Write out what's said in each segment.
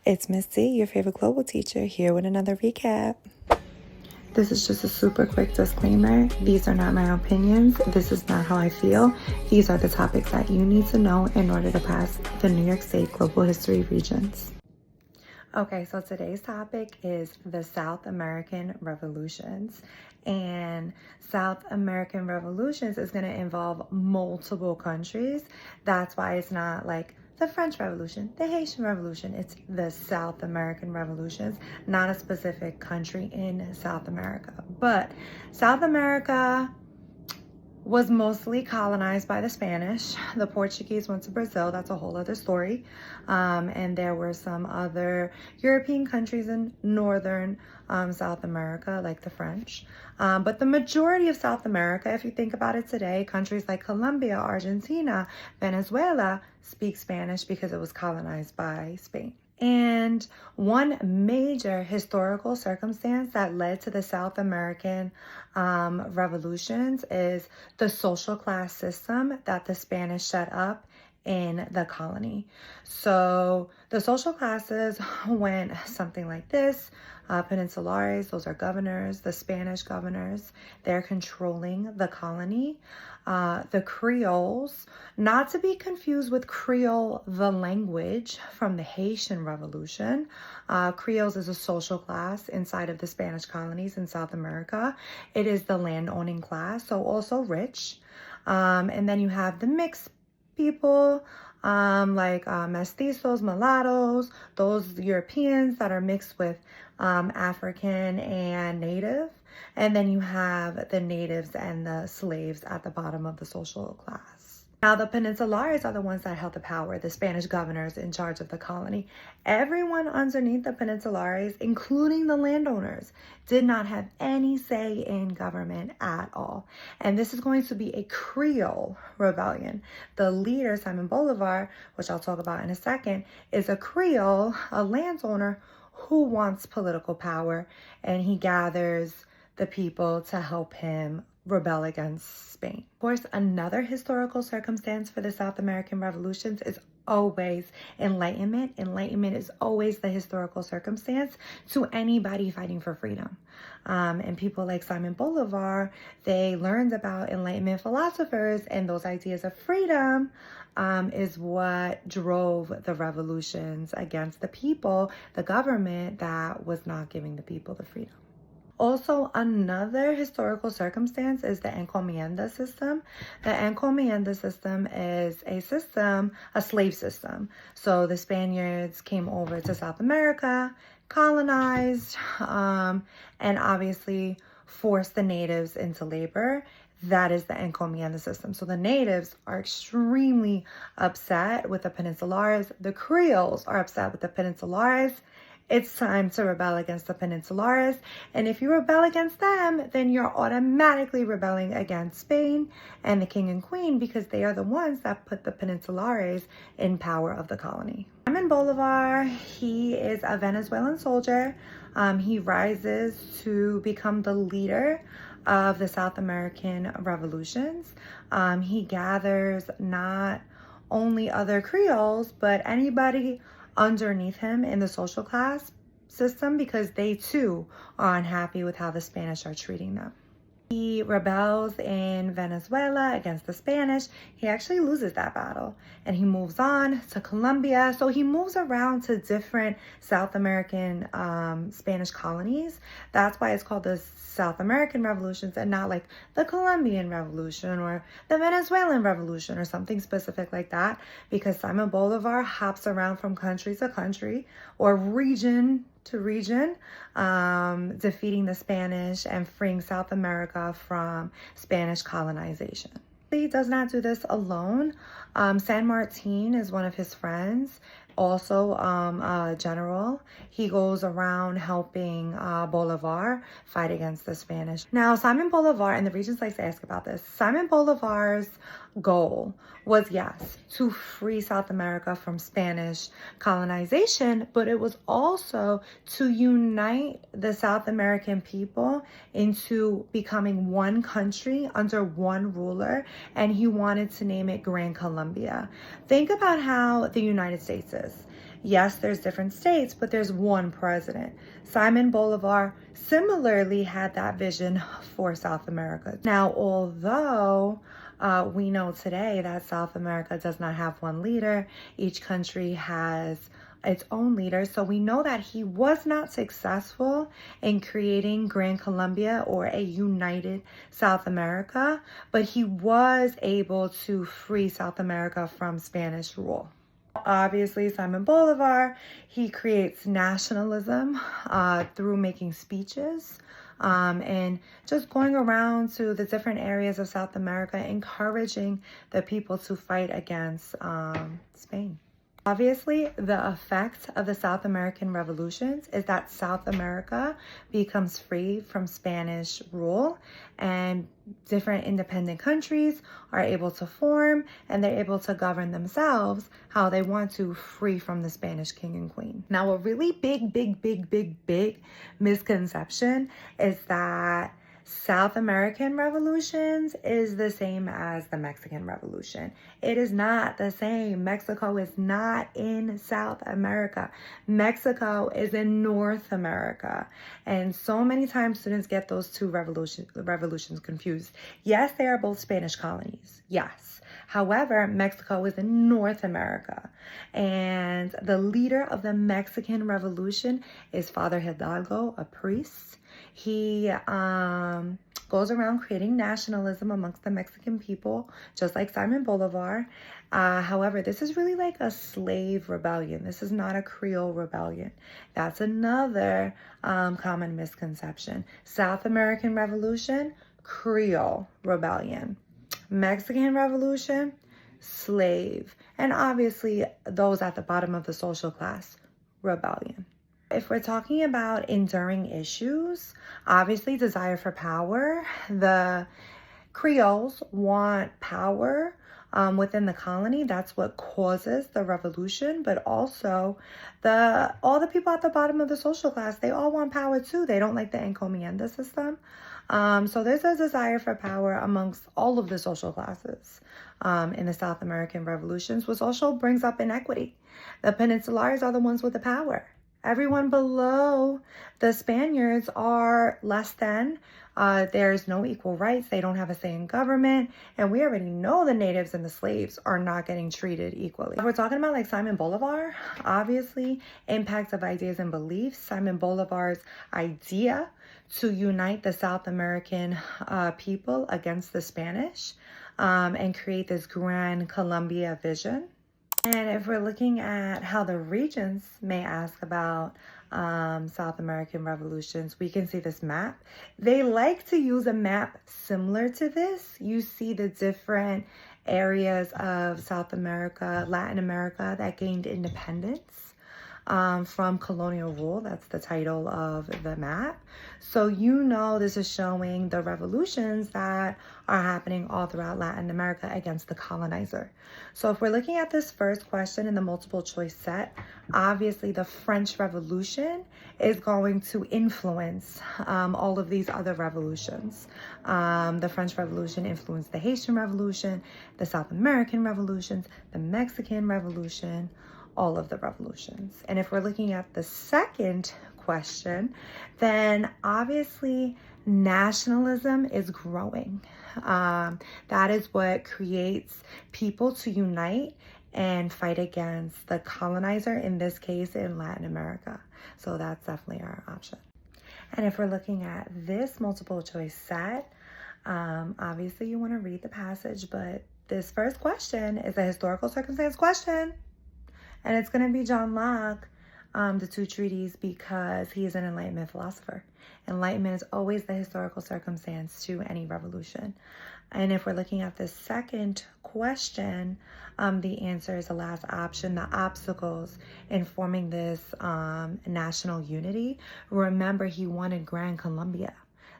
It's Miss C, your favorite global teacher, here with another recap. This is just a super quick disclaimer. These are not my opinions. This is not how I feel. These are the topics that you need to know in order to pass the New York State Global History Regents. Okay, so today's topic is the South American Revolutions. And South American Revolutions is going to involve multiple countries. That's why it's not like the French Revolution, the Haitian Revolution. It's the South American Revolutions, not a specific country in South America. But South America was mostly colonized by the Spanish. The Portuguese went to Brazil. That's a whole other story. And there were some other European countries in northern South America, like the French. But the majority of South America, if you think about it today, countries like Colombia, Argentina, Venezuela speak Spanish because it was colonized by Spain. And one major historical circumstance that led to the South American revolutions is the social class system that the Spanish set up in the colony. So the social classes went something like this. Peninsulares, those are governors, the Spanish governors, they're controlling the colony. The Creoles, not to be confused with Creole, the language from the Haitian Revolution. Creoles is a social class inside of the Spanish colonies in South America. It is the land-owning class, so also rich. And then you have the mixed people, like mestizos, mulattoes, those Europeans that are mixed with African and Native. And then you have the natives and the slaves at the bottom of the social class. Now, the Peninsulares are the ones that held the power, the Spanish governors in charge of the colony. Everyone underneath the Peninsulares, including the landowners, did not have any say in government at all. And this is going to be a Creole rebellion. The leader, Simon Bolivar, which I'll talk about in a second, is a Creole, a landowner who wants political power, and he gathers the people to help him rebel against Spain. Of course, another historical circumstance for the South American revolutions is always enlightenment. Enlightenment is always the historical circumstance to anybody fighting for freedom. And people like Simon Bolivar, they learned about Enlightenment philosophers, and those ideas of freedom is what drove the revolutions against the people, the government that was not giving the people the freedom. Also, another historical circumstance is the encomienda system. The encomienda system is a system, a slave system. So the Spaniards came over to South America, colonized, and obviously forced the natives into labor. That is the encomienda system. So the natives are extremely upset with the Peninsulares. The Creoles are upset with the Peninsulares. It's time to rebel against the Peninsulares. And if you rebel against them, then you're automatically rebelling against Spain and the king and queen, because they are the ones that put the Peninsulares in power of the colony. Simon Bolivar, he is a Venezuelan soldier. He rises to become the leader of the South American revolutions. He gathers not only other Creoles, but anybody underneath him in the social class system, because they too are unhappy with how the Spanish are treating them. He rebels in Venezuela against the Spanish. He actually loses that battle and he moves on to Colombia. So he moves around to different South American Spanish colonies. That's why it's called the South American revolutions and not like the Colombian Revolution or the Venezuelan Revolution or something specific like that, because Simon Bolivar hops around from country to country or region to region, defeating the Spanish and freeing South America from Spanish colonization. He does not do this alone. San Martin is one of his friends, also a general. He goes around helping Bolivar fight against the Spanish. Now, Simon Bolivar, and the Regents like to ask about this, Simon Bolivar's goal was, yes, to free South America from Spanish colonization, but it was also to unite the South American people into becoming one country under one ruler, and he wanted to name it Gran Colombia. Think about how the United States is. Yes, there's different states, but there's one president. Simon Bolivar similarly had that vision for South America. Now, although we know today that South America does not have one leader, each country has its own leader. So we know that he was not successful in creating Gran Colombia or a united South America, but he was able to free South America from Spanish rule. Obviously, Simon Bolivar, he creates nationalism through making speeches and just going around to the different areas of South America, encouraging the people to fight against Spain. Obviously, the effect of the South American revolutions is that South America becomes free from Spanish rule, and different independent countries are able to form, and they're able to govern themselves how they want to, free from the Spanish king and queen. Now, a really big misconception is that South American revolutions is the same as the Mexican Revolution. It is not the same. Mexico is not in South America. Mexico is in North America. And so many times students get those two revolutions confused. Yes, they are both Spanish colonies. Yes. However, Mexico is in North America. And the leader of the Mexican Revolution is Father Hidalgo, a priest. He goes around creating nationalism amongst the Mexican people, just like Simon Bolivar. However, this is really like a slave rebellion. This is not a Creole rebellion. That's another common misconception. South American Revolution, Creole rebellion. Mexican Revolution, slave. And obviously, those at the bottom of the social class, rebellion. If we're talking about enduring issues, obviously desire for power. The Creoles want power within the colony. That's what causes the revolution. But also, all the people at the bottom of the social class, they all want power too. They don't like the encomienda system. So there's a desire for power amongst all of the social classes in the South American revolutions, which also brings up inequity. The Peninsulares are the ones with the power. Everyone below the Spaniards are less than. There's no equal rights. They don't have a say in government. And we already know the natives and the slaves are not getting treated equally. If we're talking about like Simon Bolivar, obviously, impact of ideas and beliefs. Simon Bolivar's idea to unite the South American people against the Spanish and create this Gran Colombia vision. And if we're looking at how the regions may ask about South American revolutions, we can see this map. They like to use a map similar to this. You see the different areas of South America, Latin America that gained independence from colonial rule. That's the title of the map. So you know this is showing the revolutions that are happening all throughout Latin America against the colonizer. So if we're looking at this first question in the multiple choice set, obviously the French Revolution is going to influence all of these other revolutions. The French Revolution influenced the Haitian Revolution, the South American revolutions, the Mexican Revolution, all of the revolutions. And if we're looking at the second question, then obviously nationalism is growing. That is what creates people to unite and fight against the colonizer, in this case in Latin America. So that's definitely our option. And if we're looking at this multiple choice set, obviously you want to read the passage, but this first question is a historical circumstance question. And it's going to be John Locke, the two treaties, because he is an Enlightenment philosopher. Enlightenment is always the historical circumstance to any revolution. And if we're looking at the second question, the answer is the last option, the obstacles in forming this national unity. Remember, he wanted Gran Colombia.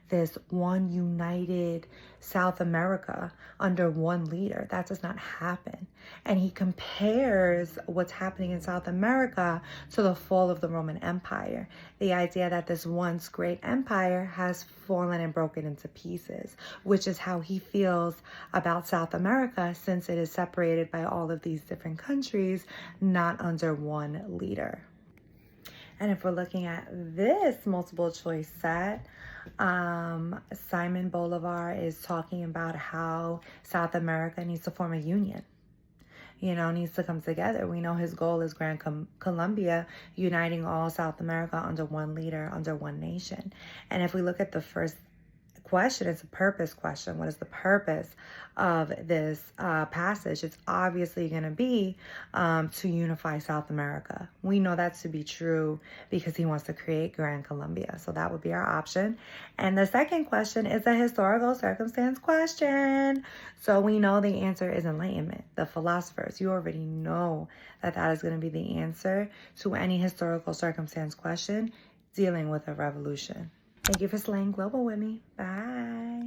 this one united South America under one leader. That does not happen. And he compares what's happening in South America to the fall of the Roman Empire. The idea that this once great empire has fallen and broken into pieces, which is how he feels about South America, since it is separated by all of these different countries, not under one leader. And if we're looking at this multiple choice set, Simon Bolivar is talking about how South America needs to form a union. Needs to come together. We know his goal is Grand Colombia, uniting all South America under one leader, under one nation. And if we look at the first question, it's a purpose question. What is the purpose of this passage? It's obviously going to be to unify South America. We know that to be true because he wants to create Grand Colombia. So that would be our option. And the second question is a historical circumstance question. So we know the answer is enlightenment, the philosophers. You already know that that is going to be the answer to any historical circumstance question dealing with a revolution. Thank you for slaying global with me. Bye.